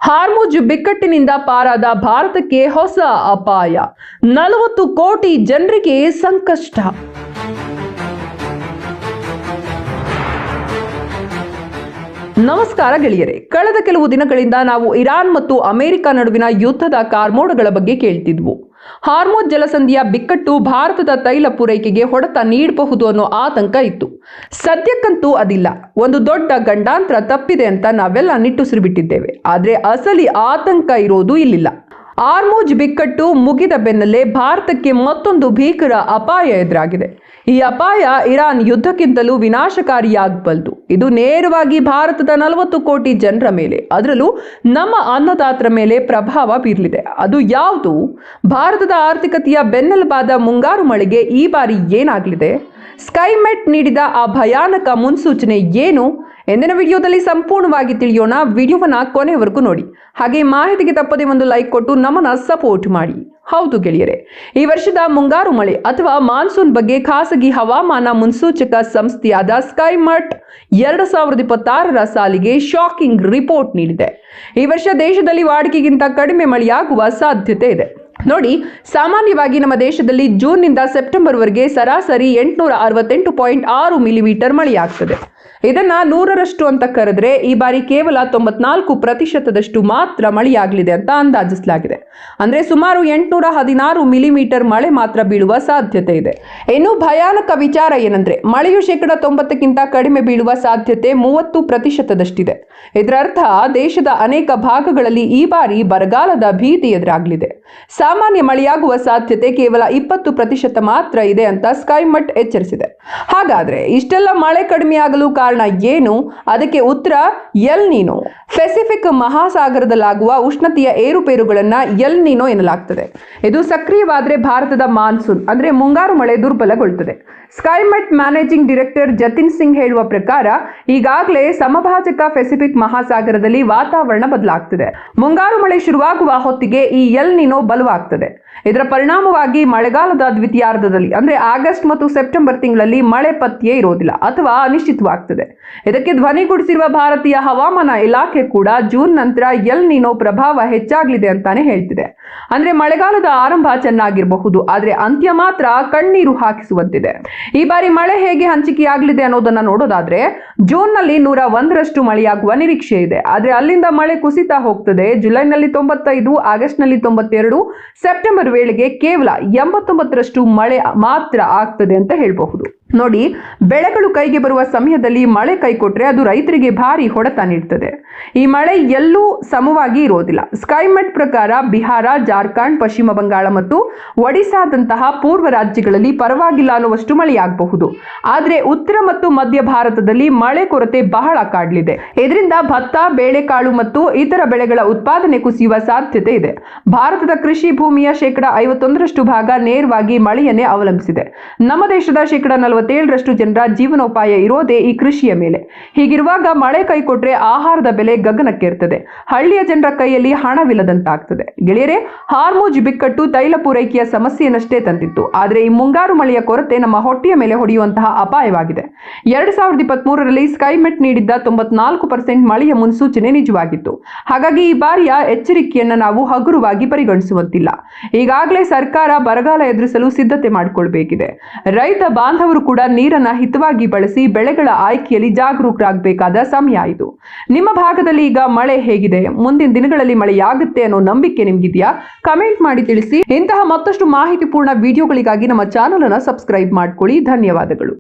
ಹಾರ್ಮುಜ್ ಬಿಕ್ಕಟ್ಟಿನಿಂದ ಪಾರಾದ ಭಾರತಕ್ಕೆ ಹೊಸ ಅಪಾಯ, 40 ಕೋಟಿ ಜನರಿಗೆ ಸಂಕಷ್ಟ. ನಮಸ್ಕಾರ ಗೆಳೆಯರೆ, ಕಳೆದ ಕೆಲವು ದಿನಗಳಿಂದ ನಾವು ಇರಾನ್ ಮತ್ತು ಅಮೆರಿಕ ನಡುವಿನ ಯುದ್ಧದ ಕಾರ್ಮೋಡಗಳ ಬಗ್ಗೆ ಕೇಳ್ತಿದ್ವು. ಹಾರ್ಮುಜ್ ಜಲಸಂಧಿಯ ಬಿಕ್ಕಟ್ಟು ಭಾರತದ ತೈಲ ಪೂರೈಕೆಗೆ ಹೊಡೆತ ನೀಡಬಹುದು ಅನ್ನೋ ಆತಂಕ ಇತ್ತು. ಸದ್ಯಕ್ಕಂತೂ ಅದಿಲ್ಲ. ಒಂದು ದೊಡ್ಡ ಗಂಡಾಂತರ ತಪ್ಪಿದೆ ಅಂತ ನಾವೆಲ್ಲ ನಿಟ್ಟುಸಿರು ಬಿಟ್ಟಿದ್ದೇವೆ. ಆದರೆ ಅಸಲಿ ಆತಂಕ ಇರೋದು ಇಲ್ಲಿಲ್ಲ. ಹಾರ್ಮುಜ್ ಬಿಕ್ಕಟ್ಟು ಮುಗಿದ ಬೆನ್ನಲ್ಲೇ ಭಾರತಕ್ಕೆ ಮತ್ತೊಂದು ಭೀಕರ ಅಪಾಯ ಎದುರಾಗಿದೆ. ಈ ಅಪಾಯ ಇರಾನ್ ಯುದ್ಧಕ್ಕಿಂತಲೂ ವಿನಾಶಕಾರಿಯಾಗಬಲ್ಲದು. ಇದು ನೇರವಾಗಿ ಭಾರತದ 40 ಕೋಟಿ ಜನರ ಮೇಲೆ, ಅದರಲ್ಲೂ ನಮ್ಮ ಅನ್ನದಾತರ ಮೇಲೆ ಪ್ರಭಾವ ಬೀರಲಿದೆ. ಅದು ಯಾವುದು? ಭಾರತದ ಆರ್ಥಿಕತೆಯ ಬೆನ್ನೆಲುಬಾದ ಮುಂಗಾರು ಮಳೆಗೆ ಈ ಬಾರಿ ಏನಾಗಲಿದೆ? ಸ್ಕೈಮೆಟ್ ನೀಡಿದ ಆ ಭಯಾನಕ ಮುನ್ಸೂಚನೆ ಏನು? ಎಂದಿನ ವಿಡಿಯೋದಲ್ಲಿ ಸಂಪೂರ್ಣವಾಗಿ ತಿಳಿಯೋಣ. ವಿಡಿಯೋವನ್ನ ಕೊನೆವರೆಗೂ ನೋಡಿ. ಹಾಗೆ ಮಾಹಿತಿಗೆ ತಪ್ಪದೆ ಒಂದು ಲೈಕ್ ಕೊಟ್ಟು ನಮ್ಮನ್ನ ಸಪೋರ್ಟ್ ಮಾಡಿ. ಹೌದು ಗೆಳೆಯರೆ, ಈ ವರ್ಷದ ಮುಂಗಾರು ಮಳೆ ಅಥವಾ ಮಾನ್ಸೂನ್ ಬಗ್ಗೆ ಖಾಸಗಿ ಹವಾಮಾನ ಮುನ್ಸೂಚಕ ಸಂಸ್ಥೆಯಾದ ಸ್ಕೈಮೆಟ್ 2026ರ ಸಾಲಿಗೆ ಶಾಕಿಂಗ್ ರಿಪೋರ್ಟ್ ನೀಡಿದೆ. ಈ ವರ್ಷ ದೇಶದಲ್ಲಿ ವಾಡಿಕೆಗಿಂತ ಕಡಿಮೆ ಮಳೆಯಾಗುವ ಸಾಧ್ಯತೆ ಇದೆ. ನೋಡಿ, ಸಾಮಾನ್ಯವಾಗಿ ನಮ್ಮ ದೇಶದಲ್ಲಿ ಜೂನ್ನಿಂದ ಸೆಪ್ಟೆಂಬರ್ವರೆಗೆ ಸರಾಸರಿ 868.6 ಮಿಲಿಮೀಟರ್ ಮಳೆಯಾಗ್ತದೆ. ಇದನ್ನ 100ರಷ್ಟು ಅಂತ ಕರೆದ್ರೆ ಈ ಬಾರಿ ಕೇವಲ 94% ಮಾತ್ರ ಮಳೆಯಾಗಲಿದೆ ಅಂತ ಅಂದಾಜಿಸಲಾಗಿದೆ. ಅಂದ್ರೆ ಸುಮಾರು 816 ಮಿಲಿಮೀಟರ್ ಮಳೆ ಮಾತ್ರ ಬೀಳುವ ಸಾಧ್ಯತೆ ಇದೆ. ಇನ್ನು ಭಯಾನಕ ವಿಚಾರ ಏನಂದ್ರೆ, ಮಳೆಯು 90%ಕ್ಕಿಂತ ಕಡಿಮೆ ಬೀಳುವ ಸಾಧ್ಯತೆ 30%. ಇದರರ್ಥ ದೇಶದ ಅನೇಕ ಭಾಗಗಳಲ್ಲಿ ಈ ಬಾರಿ ಬರಗಾಲದ ಭೀತಿ ಎದುರಾಗಲಿದೆ. ಸಾಮಾನ್ಯ ಮಳೆಯಾಗುವ ಸಾಧ್ಯತೆ ಕೇವಲ 20% ಮಾತ್ರ ಇದೆ ಅಂತ ಸ್ಕೈಮೆಟ್ ಎಚ್ಚರಿಸಿದೆ. ಹಾಗಾದ್ರೆ ಇಷ್ಟೆಲ್ಲ ಮಳೆ ಕಡಿಮೆಯಾಗಲು ಕಾರಣ ಏನು? ಅದಕ್ಕೆ ಉತ್ತರ ಎಲ್ ನೀನೋ. ಪೆಸಿಫಿಕ್ ಮಹಾಸಾಗರದಲ್ಲಾಗುವ ಉಷ್ಣತೆಯ ಏರುಪೇರುಗಳನ್ನ ಎಲ್ ನೀನೋ ಎನ್ನಲಾಗ್ತದೆ. ಇದು ಸಕ್ರಿಯವಾದರೆ ಭಾರತದ ಮಾನ್ಸೂನ್ ಅಂದ್ರೆ ಮುಂಗಾರು ಮಳೆ ದುರ್ಬಲಗೊಳ್ಳುತ್ತದೆ. ಸ್ಕೈಮೆಟ್ ಮ್ಯಾನೇಜಿಂಗ್ ಡೈರೆಕ್ಟರ್ ಜತಿನ್ ಸಿಂಗ್ ಹೇಳುವ ಪ್ರಕಾರ ಈಗಾಗಲೇ ಸಮಭಾಜಕ ಪೆಸಿಫಿಕ್ ಮಹಾಸಾಗರದಲ್ಲಿ ವಾತಾವರಣ ಬದಲಾಗ್ತದೆ. ಮುಂಗಾರು ಮಳೆ ಶುರುವಾಗುವ ಹೊತ್ತಿಗೆ ಈ ಎಲ್ ನೀನೋ ಬಲವಾಗ್ತದೆ. ಇದರ ಪರಿಣಾಮವಾಗಿ ಮಳೆಗಾಲದ ದ್ವಿತೀಯಾರ್ಧದಲ್ಲಿ ಅಂದ್ರೆ ಆಗಸ್ಟ್ ಮತ್ತು ಸೆಪ್ಟೆಂಬರ್ ತಿಂಗಳಲ್ಲಿ ಮಳೆ ಪತ್ಯೆ ಇರೋದಿಲ್ಲ ಅಥವಾ ಅನಿಶ್ಚಿತವಾಗ್ತದೆ. ಇದಕ್ಕೆ ಧ್ವನಿಗೂಡಿಸಿರುವ ಭಾರತೀಯ ಹವಾಮಾನ ಇಲಾಖೆ ಕೂಡ ಜೂನ್ ನಂತರ ಎಲ್ ನೀನೋ ಪ್ರಭಾವ ಹೆಚ್ಚಾಗಲಿದೆ ಅಂತಾನೆ ಹೇಳ್ತಿದೆ. ಅಂದ್ರೆ ಮಳೆಗಾಲದ ಆರಂಭ ಚೆನ್ನಾಗಿರಬಹುದು, ಆದ್ರೆ ಅಂತ್ಯ ಮಾತ್ರ ಕಣ್ಣೀರು ಹಾಕಿಸುವಂತಿದೆ. ಈ ಬಾರಿ ಮಳೆ ಹೇಗೆ ಹಂಚಿಕೆಯಾಗಲಿದೆ ಅನ್ನೋದನ್ನ ನೋಡೋದಾದ್ರೆ, ಜೂನ್ ನಲ್ಲಿ 101ರಷ್ಟು ಮಳೆಯಾಗುವ ನಿರೀಕ್ಷೆ ಇದೆ. ಆದ್ರೆ ಅಲ್ಲಿಂದ ಮಳೆ ಕುಸಿತಾ ಹೋಗ್ತದೆ. ಜುಲೈನಲ್ಲಿ 95, ಆಗಸ್ಟ್ ನಲ್ಲಿ 92, ಸೆಪ್ಟೆಂಬರ್ ವೇಳೆಗೆ ಕೇವಲ 89ರಷ್ಟು ಮಳೆ ಮಾತ್ರ ಆಗ್ತದೆ ಅಂತ ಹೇಳಬಹುದು. ನೋಡಿ, ಬೆಳೆಗಳು ಕೈಗೆ ಬರುವ ಸಮಯದಲ್ಲಿ ಮಳೆ ಕೈ ಕೊಟ್ರೆ ಅದು ರೈತರಿಗೆ ಭಾರಿ ಹೊಡೆತ ನೀಡುತ್ತದೆ. ಈ ಮಳೆ ಎಲ್ಲೂ ಸಮವಾಗಿ ಇರೋದಿಲ್ಲ. ಸ್ಕೈಮೆಟ್ ಪ್ರಕಾರ ಬಿಹಾರ, ಜಾರ್ಖಂಡ್, ಪಶ್ಚಿಮ ಬಂಗಾಳ ಮತ್ತು ಒಡಿಶಾದಂತಹ ಪೂರ್ವ ರಾಜ್ಯಗಳಲ್ಲಿ ಪರವಾಗಿಲ್ಲ ಅನ್ನುವಷ್ಟು ಮಳೆಯಾಗಬಹುದು. ಆದ್ರೆ ಉತ್ತರ ಮತ್ತು ಮಧ್ಯ ಭಾರತದಲ್ಲಿ ಮಳೆ ಕೊರತೆ ಬಹಳ ಕಾಡಲಿದೆ. ಇದರಿಂದ ಭತ್ತ, ಬೇಳೆಕಾಳು ಮತ್ತು ಇತರ ಬೆಳೆಗಳ ಉತ್ಪಾದನೆ ಕುಸಿಯುವ ಸಾಧ್ಯತೆ ಇದೆ. ಭಾರತದ ಕೃಷಿ ಭೂಮಿಯ 51ರಷ್ಟು ಭಾಗ ನೇರವಾಗಿ ಮಳೆಯನ್ನೇ ಅವಲಂಬಿಸಿದೆ. ನಮ್ಮ ದೇಶದ 47ರಷ್ಟು ಜನರ ಜೀವನೋಪಾಯ ಇರೋದೇ ಈ ಕೃಷಿಯ ಮೇಲೆ. ಹೀಗಿರುವಾಗ ಮಳೆ ಕೈ ಕೊಟ್ರೆ ಆಹಾರದ ಬೆಲೆ ಗಗನಕ್ಕೇರ್ತದೆ. ಹಳ್ಳಿಯ ಜನರ ಕೈಯಲ್ಲಿ ಹಣವಿಲ್ಲದಂತಾಗ್ತದೆ. ಗೆಳೆಯರೆ, ಹಾರ್ಮುಜ್ ಬಿಕ್ಕಟ್ಟು ತೈಲ ಪೂರೈಕೆಯ ಸಮಸ್ಯೆಯನ್ನಷ್ಟೇ ತಂದಿತ್ತು. ಆದರೆ ಈ ಮುಂಗಾರು ಮಳೆಯ ಕೊರತೆ ನಮ್ಮ ಹೊಟ್ಟೆಯ ಮೇಲೆ ಹೊಡೆಯುವಂತಹ ಅಪಾಯವಾಗಿದೆ. 2023ರಲ್ಲಿ ಸ್ಕೈಮೆಟ್ ನೀಡಿದ್ದ 94% ಮಳೆಯ ಮುನ್ಸೂಚನೆ ನಿಜವಾಗಿತ್ತು. ಹಾಗಾಗಿ ಈ ಬಾರಿಯ ಎಚ್ಚರಿಕೆಯನ್ನ ನಾವು ಹಗುರವಾಗಿ ಪರಿಗಣಿಸುವಂತಿಲ್ಲ. ಈಗಾಗಲೇ ಸರ್ಕಾರ ಬರಗಾಲ ಎದುರಿಸಲು ಸಿದ್ಧತೆ ಮಾಡಿಕೊಳ್ಬೇಕಿದೆ. ರೈತ ಬಾಂಧವರು ಕೂಡ ನೀರನ್ನ ಹಿತವಾಗಿ ಬಳಸಿ ಬೆಳೆಗಳ ಆಯ್ಕೆಯಲ್ಲಿ ಜಾಗರೂಕರಾಗಬೇಕಾದ ಸಮಯ ಇದು. ನಿಮ್ಮ ಭಾಗದಲ್ಲಿ ಈಗ ಮಳೆ ಹೇಗಿದೆ? ಮುಂದಿನ ದಿನಗಳಲ್ಲಿ ಮಳೆಯಾಗುತ್ತೆ ಅನ್ನೋ ನಂಬಿಕೆ ನಿಮ್ಗಿದೆಯಾ? ಕಮೆಂಟ್ ಮಾಡಿ ತಿಳಿಸಿ. ಇಂತಹ ಮತ್ತಷ್ಟು ಮಾಹಿತಿಪೂರ್ಣ ವಿಡಿಯೋಗಳಿಗಾಗಿ ನಮ್ಮ ಚಾನೆಲ್ ಅನ್ನು ಸಬ್ಸ್ಕ್ರೈಬ್ ಮಾಡ್ಕೊಳ್ಳಿ. ಧನ್ಯವಾದಗಳು.